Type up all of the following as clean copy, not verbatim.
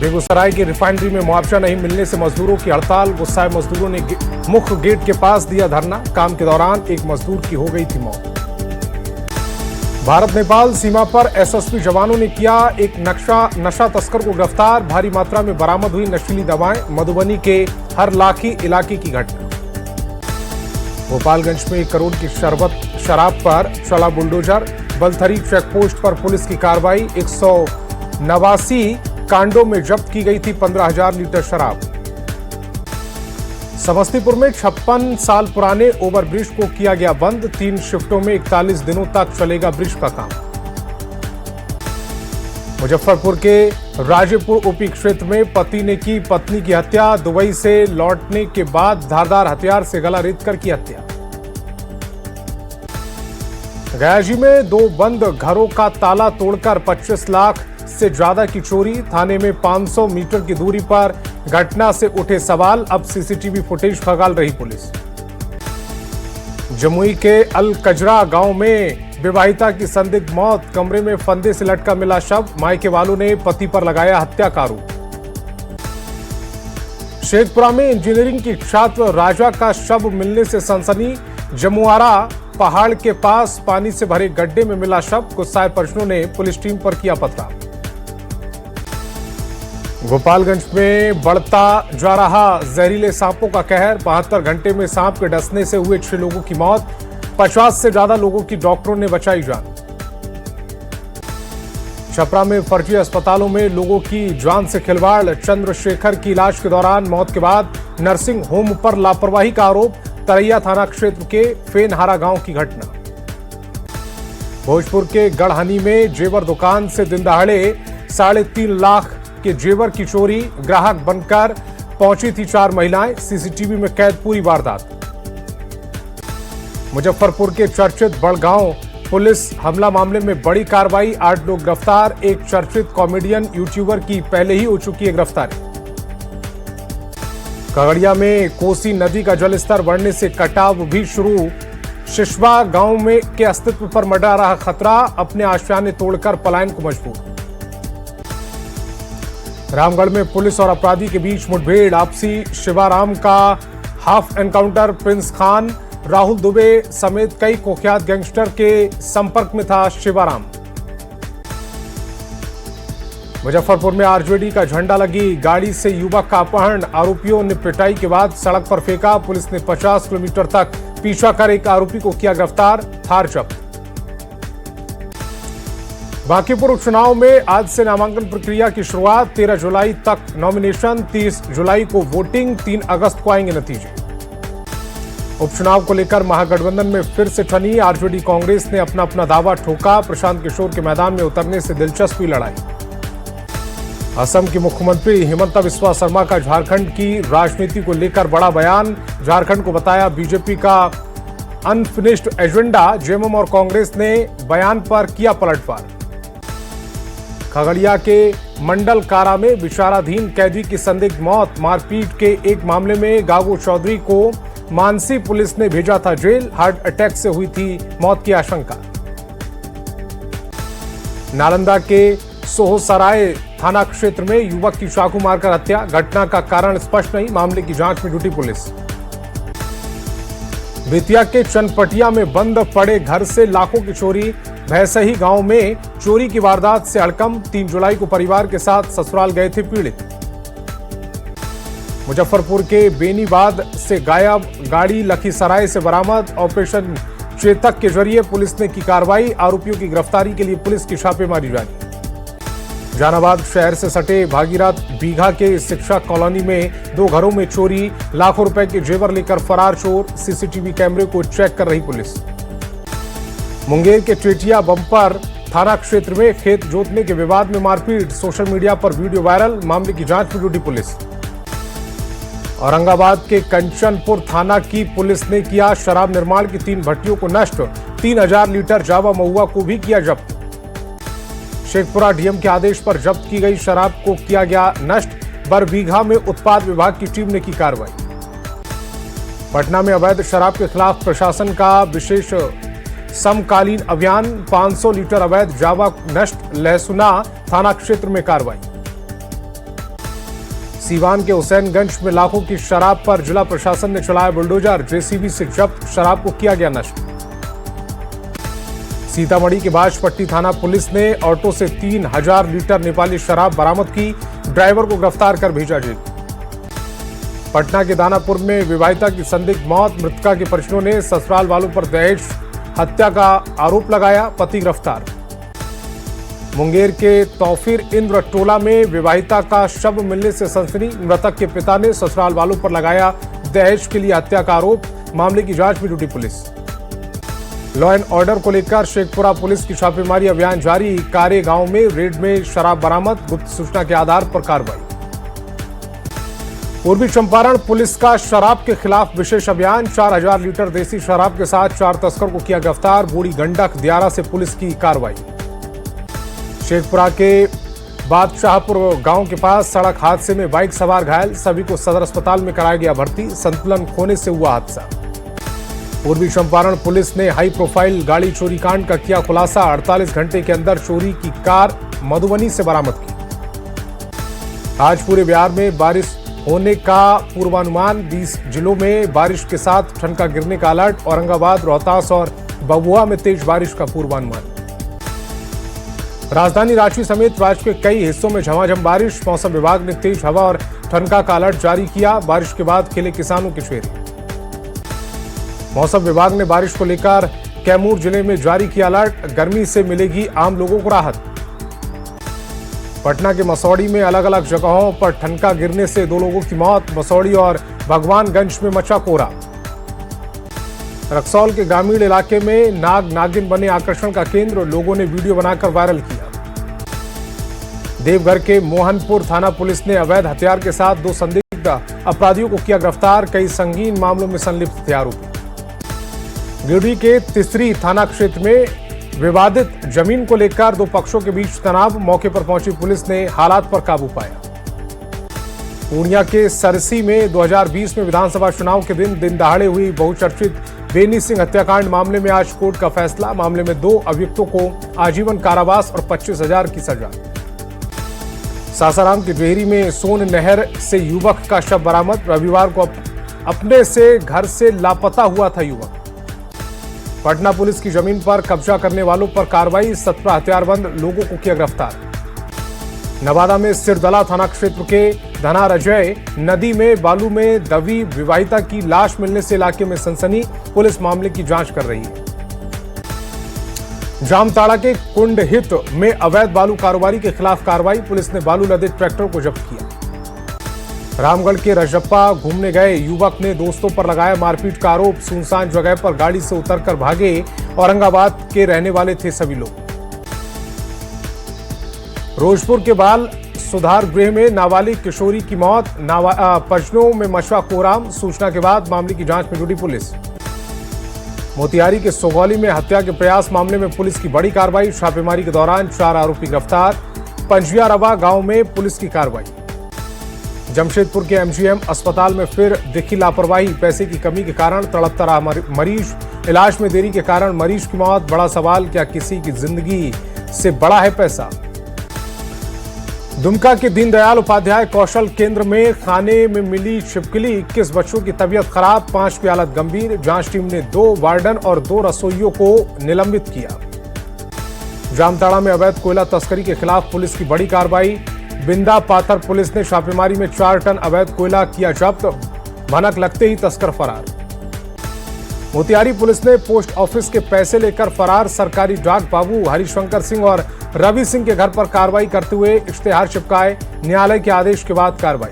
बेगूसराय की रिफाइनरी में मुआवजा नहीं मिलने से मजदूरों की हड़ताल। गुस्साए मजदूरों ने मुख्य गेट के पास दिया धरना। काम के दौरान एक मजदूर की हो गई थी मौत। भारत नेपाल सीमा पर एसएसबी जवानों ने किया एक नशा तस्कर को गिरफ्तार। भारी मात्रा में बरामद हुई नशीली दवाएं। मधुबनी के हरलाखी इलाके की घटना। गोपालगंज में 1 करोड़ की शराब पर चला बुलडोजर। बलथरी चेकपोस्ट पर पुलिस की कार्रवाई। 189 कांडों में जब्त की गई थी 15,000 लीटर शराब। समस्तीपुर में 56 साल पुराने ओवरब्रिज को किया गया बंद। 3 शिफ्टों में 41 दिनों तक चलेगा ब्रिज का काम। मुजफ्फरपुर के राजेपुर ओपी क्षेत्र में पति ने की पत्नी की हत्या। दुबई से लौटने के बाद धारदार हथियार से गला रेतकर की हत्या। गयाजी में 2 बंद घरों का ताला तोड़कर 25 लाख से ज्यादा की चोरी। थाने में 500 मीटर की दूरी पर घटना से उठे सवाल। अब सीसीटीवी फुटेज खंगाल रही पुलिस। जमुई के अल कजरा गांव में विवाहिता की संदिग्ध मौत। कमरे में फंदे से लटका मिला शव। मायके वालों ने पति पर लगाया हत्या का आरोप। शेखपुरा में इंजीनियरिंग की छात्र राजा का शव मिलने से सनसनी। जमुआरा पहाड़ के पास पानी से भरे गड्ढे में मिला शव। गुस्साए परिजनों ने पुलिस टीम पर किया पथराव। गोपालगंज में बढ़ता जा रहा जहरीले सांपों का कहर। 72 घंटे में सांप के डसने से हुए 6 लोगों की मौत। 50 से ज्यादा लोगों की डॉक्टरों ने बचाई जान। छपरा में फर्जी अस्पतालों में लोगों की जान से खिलवाड़। चंद्रशेखर की इलाज के दौरान मौत के बाद नर्सिंग होम पर लापरवाही का आरोप। तरैया थाना क्षेत्र के फेनहारा गांव की घटना। भोजपुर के गढ़हनी में जेवर दुकान से दिन दहाड़े 3.5 लाख के जेवर की चोरी। ग्राहक बनकर पहुंची थी 4 महिलाएं। सीसीटीवी में कैद पूरी वारदात। मुजफ्फरपुर के चर्चित बड़गांव पुलिस हमला मामले में बड़ी कार्रवाई। 8 लोग गिरफ्तार। एक चर्चित कॉमेडियन यूट्यूबर की पहले ही हो चुकी है गिरफ्तारी। खगड़िया में कोसी नदी का जलस्तर बढ़ने से कटाव भी शुरू। शिशवा गांव में के अस्तित्व पर मंडरा रहा खतरा। अपने आशियाने तोड़कर पलायन को मजबूर। रामगढ़ में पुलिस और अपराधी के बीच मुठभेड़। आपसी शिवाराम का half encounter. Prince Khan, Rahul Dubey समेत कई कुख्यात गैंगस्टर के संपर्क में था शिवाराम। मुजफ्फरपुर में आरजेडी का झंडा लगी गाड़ी से युवक का अपहरण। आरोपियों ने पिटाई के बाद सड़क पर फेंका। पुलिस ने 50 किलोमीटर तक पीछा कर एक आरोपी को किया गिरफ्तार। थार जब्त। बांकीपुर उपचुनाव में आज से नामांकन प्रक्रिया की शुरुआत। 13 जुलाई तक नॉमिनेशन। 30 जुलाई को वोटिंग। 3 अगस्त को आएंगे नतीजे। उपचुनाव को लेकर महागठबंधन में फिर से ठनी। आरजेडी कांग्रेस ने अपना दावा ठोका। प्रशांत किशोर के मैदान में उतरने से दिलचस्पी लड़ाई। असम की मुख्यमंत्री हिमंता बिस्वा शर्मा का झारखंड की राजनीति को लेकर बड़ा बयान। झारखंड को बताया बीजेपी का अनफिनिश्ड एजेंडा। जेएमएम और कांग्रेस ने बयान पर किया पलटवार। खगड़िया के मंडल कारा में विचाराधीन कैदी की संदिग्ध मौत। मारपीट के एक मामले में गागो चौधरी को मानसी पुलिस ने भेजा था जेल। हार्ट अटैक से हुई थी मौत की आशंका। नालंदा के सोहसराय थाना क्षेत्र में युवक की चाकू मारकर हत्या। घटना का कारण स्पष्ट नहीं। मामले की जांच में जुटी पुलिस। बेतिया के चनपटिया में बंद पड़े घर से लाखों की चोरी। भैसही गांव में चोरी की वारदात से हड़कंप। 3 जुलाई को परिवार के साथ ससुराल गए थे पीड़ित। मुजफ्फरपुर के बेनीबाद से गायब गाड़ी लखीसराय से बरामद। ऑपरेशन चेतक के जरिए पुलिस ने की कार्रवाई। आरोपियों की गिरफ्तारी के लिए पुलिस की छापेमारी जारी। जहानाबाद शहर से सटे भागीरथ बीघा के शिक्षा कॉलोनी में 2 घरों में चोरी। लाखों रुपए के जेवर लेकर फरार चोर। सीसीटीवी कैमरे को चेक कर रही पुलिस। मुंगेर के टेटिया बम्पर थाना क्षेत्र में खेत जोतने के विवाद में मारपीट। सोशल मीडिया पर वीडियो वायरल। मामले की जांच में जुटी पुलिस। औरंगाबाद के कंचनपुर थाना की पुलिस ने किया शराब निर्माण की 3 भट्टियों को नष्ट। 3000 लीटर जावा महुआ को भी किया जब्त। शेखपुरा डीएम के आदेश पर जब्त की गई शराब को किया गया नष्ट। बरबीघा में उत्पाद विभाग की टीम ने की कार्रवाई। पटना में अवैध शराब के खिलाफ प्रशासन का विशेष समकालीन अभियान। 500 लीटर अवैध जावा नष्ट। लहसुना थाना क्षेत्र में कार्रवाई। सीवान के हुसैनगंज में लाखों की शराब पर जिला प्रशासन ने चलाया बुलडोजर, जेसीबी से जब्त शराब को किया गया नष्ट। सीतामढ़ी के बाजपट्टी थाना पुलिस ने ऑटो से 3000 लीटर नेपाली शराब बरामद की, ड्राइवर को गिरफ्तार कर भेजा जेल। पटना के दानापुर में विवाहिता की संदिग्ध मौत, मृतका के परिजनों ने ससुराल वालों पर दहेज हत्या का आरोप लगाया, पति गिरफ्तार। मुंगेर के तौफीर इंद्र टोला में विवाहिता का शव मिलने से सनसनी, मृतक के पिता ने ससुराल वालों पर लगाया दहेज के लिए हत्या का आरोप, मामले की जांच में जुटी पुलिस। लॉ एंड ऑर्डर को लेकर शेखपुरा पुलिस की छापेमारी अभियान जारी, कारे गांव में रेड में शराब बरामद, गुप्त सूचना के आधार पर कार्रवाई। पूर्वी चंपारण पुलिस का शराब के खिलाफ विशेष अभियान, 4000 लीटर देसी शराब के साथ 4 तस्कर को किया गिरफ्तार, बूढ़ी गंडक दियारा से पुलिस की कार्रवाई। शेखपुरा के बादशाहपुर गांव के पास सड़क हादसे में बाइक सवार घायल, सभी को सदर अस्पताल में कराया गया भर्ती, संतुलन खोने से हुआ हादसा। पूर्वी चंपारण पुलिस ने हाई प्रोफाइल गाड़ी चोरी कांड का किया खुलासा, 48 घंटे के अंदर चोरी की कार मधुबनी से बरामद की। आज पूरे बिहार में बारिश होने का पूर्वानुमान, 20 जिलों में बारिश के साथ ठनका गिरने का अलर्ट, औरंगाबाद, रोहतास और भभुआ में तेज बारिश का पूर्वानुमान। राजधानी रांची समेत राज्य के कई हिस्सों में झमाझम बारिश, मौसम विभाग ने तेज हवा और ठनका का अलर्ट जारी किया, बारिश के बाद खिले किसानों के चेहरे। मौसम विभाग ने बारिश को लेकर कैमूर जिले में जारी किया अलर्ट, गर्मी से मिलेगी आम लोगों को राहत। पटना के मसौड़ी में अलग अलग जगहों पर ठनका गिरने से 2 लोगों की मौत, मसौड़ी और भगवानगंज में मचा कोहरा। रक्सौल के ग्रामीण इलाके में नाग नागिन बने आकर्षण का केंद्र, लोगों ने वीडियो बनाकर वायरल किया। देवघर के मोहनपुर थाना पुलिस ने अवैध हथियार के साथ 2 संदिग्ध अपराधियों को किया गिरफ्तार, कई संगीन मामलों में संलिप्त थे आरोपी। गिरिडीह के तिसरी थाना क्षेत्र में विवादित जमीन को लेकर 2 पक्षों के बीच तनाव, मौके पर पहुंची पुलिस ने हालात पर काबू पाया। पूर्णिया के सरसी में 2020 में विधानसभा चुनाव के दिन दहाड़े हुई बहुचर्चित बेनी सिंह हत्याकांड मामले में आज कोर्ट का फैसला, मामले में 2 अभियुक्तों को आजीवन कारावास और 25,000 की सजा। सासाराम की डेहरी में सोन नहर से युवक का शव बरामद, रविवार को अपने से घर से लापता हुआ था युवक। पटना पुलिस की जमीन पर कब्जा करने वालों पर कार्रवाई, 17 हथियारबंद लोगों को किया गिरफ्तार। नवादा में सिरदला थाना क्षेत्र के धनारजय नदी में बालू में दबी विवाहिता की लाश मिलने से इलाके में सनसनी, पुलिस मामले की जांच कर रही है। जामताड़ा के कुंडहित में अवैध बालू कारोबारी के खिलाफ कार्रवाई, पुलिस ने बालू लदे ट्रैक्टर को जब्त किया। रामगढ़ के रजप्पा घूमने गए युवक ने दोस्तों पर लगाया मारपीट का आरोप, सुनसान जगह पर गाड़ी से उतरकर भागे, औरंगाबाद के रहने वाले थे सभी लोग। रोजपुर के बाल सुधार गृह में नाबालिग किशोरी की मौत, परिजनों में मचा कोहराम, सूचना के बाद मामले की जांच में जुटी पुलिस। मोतिहारी के सोगौली में हत्या के प्रयास मामले में पुलिस की बड़ी कार्रवाई, छापेमारी के दौरान 4 आरोपी गिरफ्तार, पंजिया रवा गांव में पुलिस की कार्रवाई। जमशेदपुर के एमजीएम अस्पताल में फिर दिखी लापरवाही, पैसे की कमी के कारण तड़पता रहा मरीज, इलाज में देरी के कारण मरीज की मौत, बड़ा सवाल क्या किसी की जिंदगी से बड़ा है पैसा। दुमका के दीनदयाल उपाध्याय कौशल केंद्र में खाने में मिली छिपकली, 21 बच्चों की तबीयत खराब, 5 की हालत गंभीर, जांच टीम ने 2 वार्डन और 2 रसोइयों को निलंबित किया। जामताड़ा में अवैध कोयला तस्करी के खिलाफ पुलिस की बड़ी कार्रवाई, बिंदा पाथर पुलिस ने छापेमारी में 4 टन अवैध कोयला किया जब्त, भनक लगते ही तस्कर फरार। मोतिहारी पुलिस ने पोस्ट ऑफिस के पैसे लेकर फरार सरकारी डाक बाबू हरिशंकर सिंह और रवि सिंह के घर पर कार्रवाई करते हुए इश्तेहार चिपकाए, न्यायालय के आदेश के बाद कार्रवाई।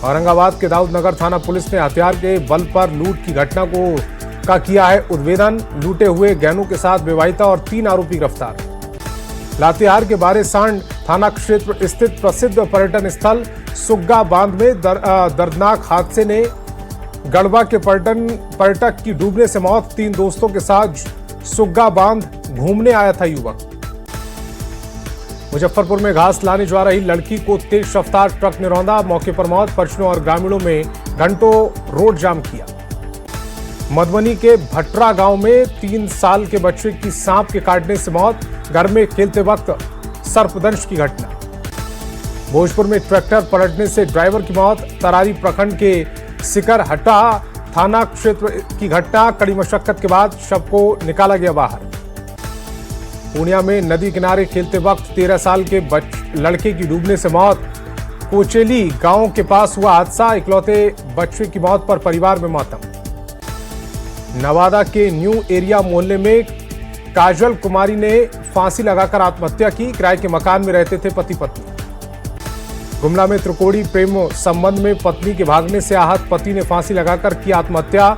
औरंगाबाद के दाऊदनगर थाना पुलिस ने हथियार के बल पर लूट की घटना का किया है उद्भेदन, लूटे हुए गहनों के साथ विवाहिता और 3 आरोपी गिरफ्तार। लातेहार के बारेसांड थाना क्षेत्र स्थित प्रसिद्ध पर्यटन स्थल सुग्गा बांध में दर्दनाक हादसे ने गढ़वा के पर्यटक की डूबने से मौत, 3 दोस्तों के साथ सुग्गा बांध घूमने आया था युवक। मुजफ्फरपुर में घास लाने जा रही लड़की को तेज रफ्तार ट्रक ने रौंदा, मौके पर मौत, परिजनों और ग्रामीणों में घंटों रोड जाम किया। मधुबनी के भटरा गांव में 3 साल के बच्चे की सांप के काटने से मौत, घर में खेलते वक्त सर्पदंश की घटना। भोजपुर में ट्रैक्टर पलटने से ड्राइवर की मौत। तरारी प्रखंड के सिकरहटा थाना क्षेत्र की घटना। कड़ी मशक्कत के बाद शव को निकाला गया बाहर। पूर्णिया में नदी किनारे खेलते वक्त 13 साल के लड़के की डूबने से मौत। कोचेली गांव के पास हुआ हादसा। इकलौते बच्चे की मौत पर परिवार में मातम। नवादा के न्यू एरिया मोहल्ले में काजल कुमारी ने फांसी लगाकर आत्महत्या की। किराए के मकान में रहते थे पति पत्नी। गुमला में त्रिकोणी प्रेम संबंध में पत्नी के भागने से आहत पति ने फांसी लगाकर की आत्महत्या।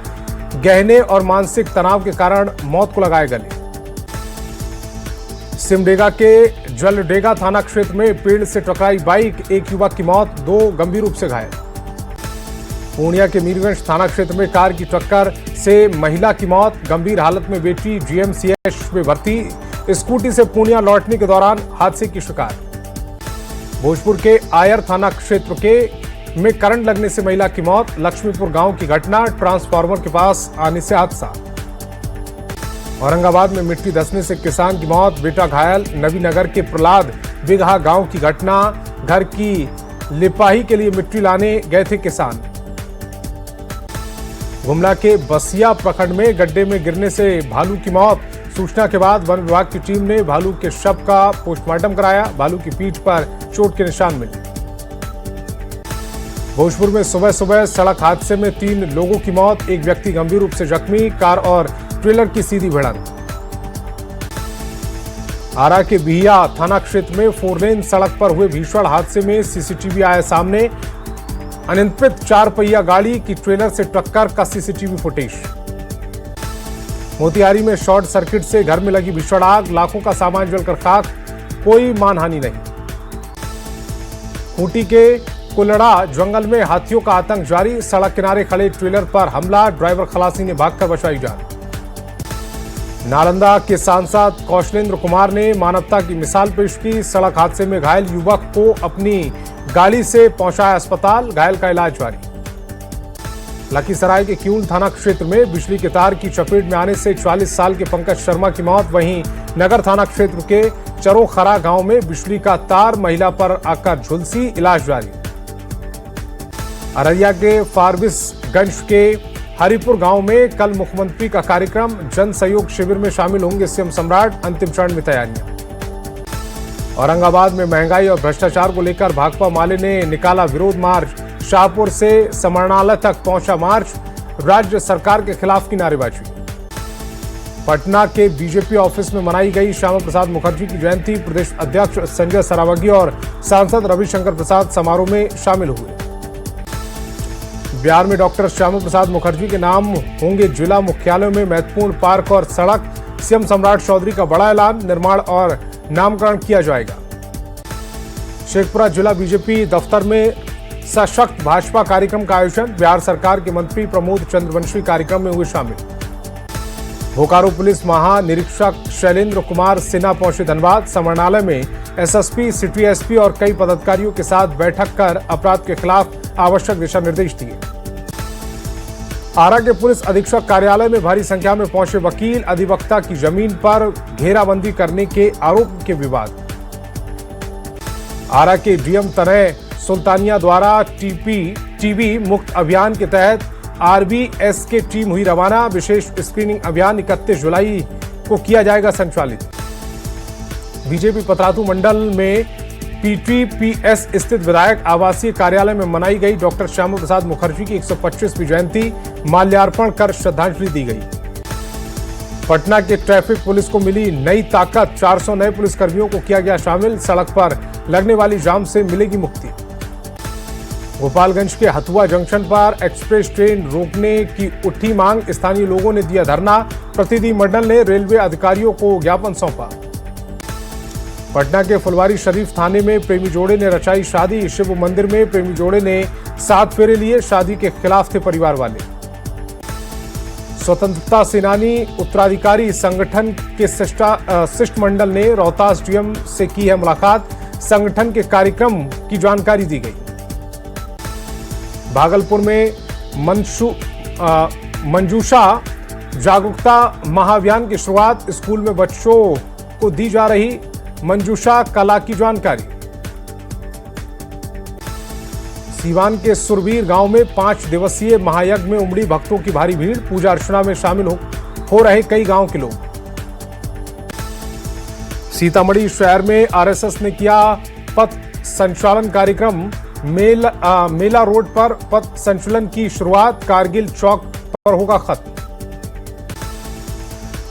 गहने और मानसिक तनाव के कारण मौत को लगाए गले। सिमडेगा के जलडेगा थाना क्षेत्र में पेड़ से टकराई बाइक। एक युवक की मौत, 2 गंभीर रूप से घायल। पूर्णिया के मीरगंज थाना क्षेत्र में कार की टक्कर से महिला की मौत। गंभीर हालत में बेटी जीएमसीएच में भर्ती। स्कूटी से पूर्णिया लौटने के दौरान हादसे की शिकार। भोजपुर के आयर थाना क्षेत्र में करंट लगने से महिला की मौत। लक्ष्मीपुर गांव की घटना। ट्रांसफार्मर के पास आने से हादसा। औरंगाबाद में मिट्टी धंसने से किसान की मौत, बेटा घायल। नवीनगर के प्रहलाद बिगहा गांव की घटना। घर की लिपाही के लिए मिट्टी लाने गए थे किसान। गुमला के बसिया प्रखंड में गड्ढे में गिरने से भालू की मौत। सूचना के बाद वन विभाग की टीम ने भालू के शव का पोस्टमार्टम कराया। भालू की पीठ पर चोट के निशान मिले। भोजपुर में सुबह सुबह सड़क हादसे में 3 लोगों की मौत। एक व्यक्ति गंभीर रूप से जख्मी। कार और ट्रेलर की सीधी भिड़ंत। आरा के बिहिया थाना क्षेत्र में 4 लेन सड़क पर हुए भीषण हादसे में सीसीटीवी आया सामने। अनियंत्रित 4 पहिया गाड़ी की ट्रेलर से टक्कर का सीसीटीवी फुटेज। मोतिहारी में शॉर्ट सर्किट से घर में लगी भीषण आग। लाखों का सामान जलकर खाक, कोई मानहानि नहीं। खूंटी के कुलड़ा जंगल में हाथियों का आतंक जारी। सड़क किनारे खड़े ट्रेलर पर हमला। ड्राइवर खलासी ने भागकर बचाई जान। नालंदा के सांसद कौशलेंद्र कुमार ने मानवता की मिसाल पेश की। सड़क हादसे में घायल युवक को अपनी गाड़ी से पहुंचाया अस्पताल। घायल का इलाज जारी। लखीसराय के क्यूल थाना क्षेत्र में बिजली के तार की चपेट में आने से 40 साल के पंकज शर्मा की मौत। वहीं नगर थाना क्षेत्र के चरोखरा गांव में बिजली का तार महिला पर आकर झुलसी। इलाज जारी। अररिया के फारबिसगंज के हरिपुर गांव में कल मुख्यमंत्री का कार्यक्रम। जन सहयोग शिविर में शामिल होंगे सीएम सम्राट। अंतिम चरण में तैयारियां। औरंगाबाद में महंगाई और भ्रष्टाचार को लेकर भाकपा माले ने निकाला विरोध मार्च। शाहपुर से समरणालय तक पहुंचा मार्च। राज्य सरकार के खिलाफ की नारेबाजी। पटना के बीजेपी ऑफिस में मनाई गई श्यामा प्रसाद मुखर्जी की जयंती। प्रदेश अध्यक्ष संजय सरावगी और सांसद रविशंकर प्रसाद समारोह में शामिल हुए। बिहार में डॉक्टर श्यामा प्रसाद मुखर्जी के नाम होंगे जिला मुख्यालयों में महत्वपूर्ण पार्क और सड़क। सीएम सम्राट चौधरी का बड़ा ऐलान। निर्माण और नामकरण किया जाएगा। शेखपुरा जिला बीजेपी दफ्तर में सशक्त भाजपा कार्यक्रम का आयोजन। बिहार सरकार के मंत्री प्रमोद चंद्रवंशी कार्यक्रम में हुए शामिल। बोकारो पुलिस महानिरीक्षक शैलेंद्र कुमार सिन्हा पहुंचे धनबाद। समरणालय में एसएसपी, सिटी एसपी और कई पदाधिकारियों के साथ बैठक कर अपराध के खिलाफ आवश्यक दिशा निर्देश दिए। आरा के पुलिस अधीक्षक कार्यालय में भारी संख्या में पहुंचे वकील। अधिवक्ता की जमीन पर घेराबंदी करने के आरोप के विवाद। आरा के डीएम तनय सुल्तानिया द्वारा टीबी मुक्त अभियान के तहत आरबीएस के टीम हुई रवाना। विशेष स्क्रीनिंग अभियान 31 जुलाई को किया जाएगा संचालित। बीजेपी पतरातू मंडल में पीटीपीएस स्थित विधायक आवासीय कार्यालय में मनाई गई डॉक्टर श्यामा प्रसाद मुखर्जी की 125वीं जयंती। माल्यार्पण कर श्रद्धांजलि दी गई। पटना के ट्रैफिक पुलिस को मिली नई ताकत। 400 नए पुलिसकर्मियों को किया गया शामिल। सड़क पर लगने वाली जाम से मिलेगी मुक्ति। गोपालगंज के हथुआ जंक्शन पर एक्सप्रेस ट्रेन रोकने की उठी मांग। स्थानीय लोगों ने दिया धरना। प्रतिनिधि मंडल ने रेलवे अधिकारियों को ज्ञापन सौंपा। पटना के फुलवारी शरीफ थाने में प्रेमी जोड़े ने रचाई शादी। शिव मंदिर में प्रेमी जोड़े ने 7 फेरे लिए। शादी के खिलाफ थे परिवार वाले। स्वतंत्रता सेनानी उत्तराधिकारी संगठन के शिष्टमंडल ने रोहतास डीएम से की है मुलाकात। संगठन के कार्यक्रम की जानकारी दी गई। भागलपुर में मंजूषा जागरूकता महाअभियान की शुरुआत। स्कूल में बच्चों को दी जा रही मंजूषा कला की जानकारी। सीवान के सुरवीर गांव में 5 दिवसीय महायज्ञ में उमड़ी भक्तों की भारी भीड़। पूजा अर्चना में शामिल हो रहे कई गांव के लोग। सीतामढ़ी शहर में आरएसएस ने किया पथ संचालन कार्यक्रम। मेला रोड पर पथ संचलन की शुरुआत। कारगिल चौक पर होगा खत्म।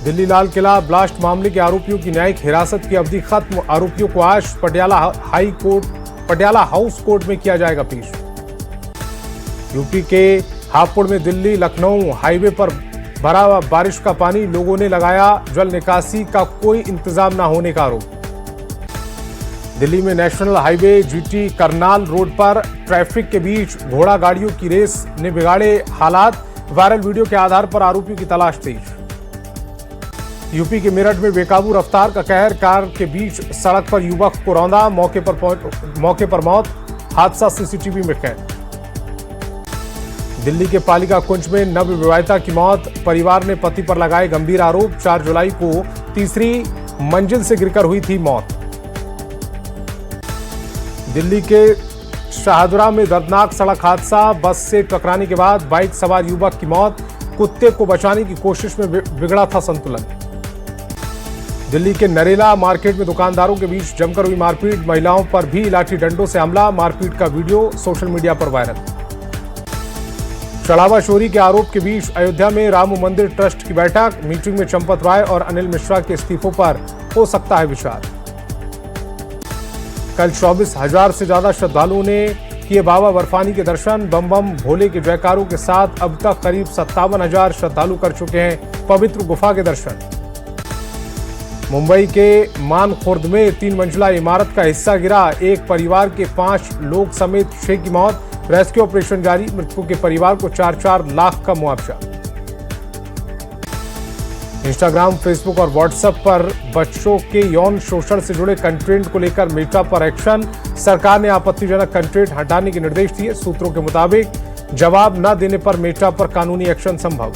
दिल्ली लाल किला ब्लास्ट मामले के आरोपियों की न्यायिक हिरासत की अवधि खत्म। आरोपियों को आज पटियाला हाउस कोर्ट में किया जाएगा पेश। यूपी के हापुड़ में दिल्ली लखनऊ हाईवे पर भरा बारिश का पानी। लोगों ने लगाया जल निकासी का कोई इंतजाम न होने का आरोप। दिल्ली में national highway GT Karnal road पर ट्रैफिक के बीच घोड़ा गाड़ियों की रेस ने बिगाड़े हालात। वायरल वीडियो के आधार पर आरोपियों की तलाश तेज। यूपी के मेरठ में बेकाबू रफ्तार का कहर। कार के बीच सड़क पर युवक को रौंदा। मौके पर मौत। हादसा सीसीटीवी में कैद। दिल्ली के पालिका कुंज में नवविवाहिता की मौत। परिवार ने पति पर लगाए गंभीर आरोप। 4 जुलाई को तीसरी मंजिल से गिरकर हुई थी मौत। दिल्ली के शाहदरा में दर्दनाक सड़क हादसा। बस से टकराने के बाद बाइक सवार युवक की मौत। कुत्ते को बचाने की कोशिश में बिगड़ा था संतुलन। दिल्ली के नरेला मार्केट में दुकानदारों के बीच जमकर हुई मारपीट। महिलाओं पर भी लाठी डंडों से हमला। मारपीट का वीडियो सोशल मीडिया पर वायरल। चढ़ावा चोरी के आरोप के बीच अयोध्या में राम मंदिर ट्रस्ट की बैठक। मीटिंग में चंपत राय और अनिल मिश्रा के इस्तीफों पर हो सकता है विचार। कल 24,000 से ज्यादा श्रद्धालुओं ने किए बाबा बर्फानी के दर्शन। बम बम भोले के जयकारों के साथ अब तक करीब 57,000 श्रद्धालु कर चुके हैं पवित्र गुफा के दर्शन। मुंबई के मानखुर्द में 3 मंजिला इमारत का हिस्सा गिरा। एक परिवार के 5 लोग समेत 6 की मौत। रेस्क्यू ऑपरेशन जारी। मृतकों के परिवार को 4-4 लाख का मुआवजा। इंस्टाग्राम, फेसबुक और व्हाट्सएप पर बच्चों के यौन शोषण से जुड़े कंटेंट को लेकर मेटा पर एक्शन। सरकार ने आपत्तिजनक कंटेंट हटाने के निर्देश दिए। सूत्रों के मुताबिक जवाब न देने पर मेटा पर कानूनी एक्शन संभव।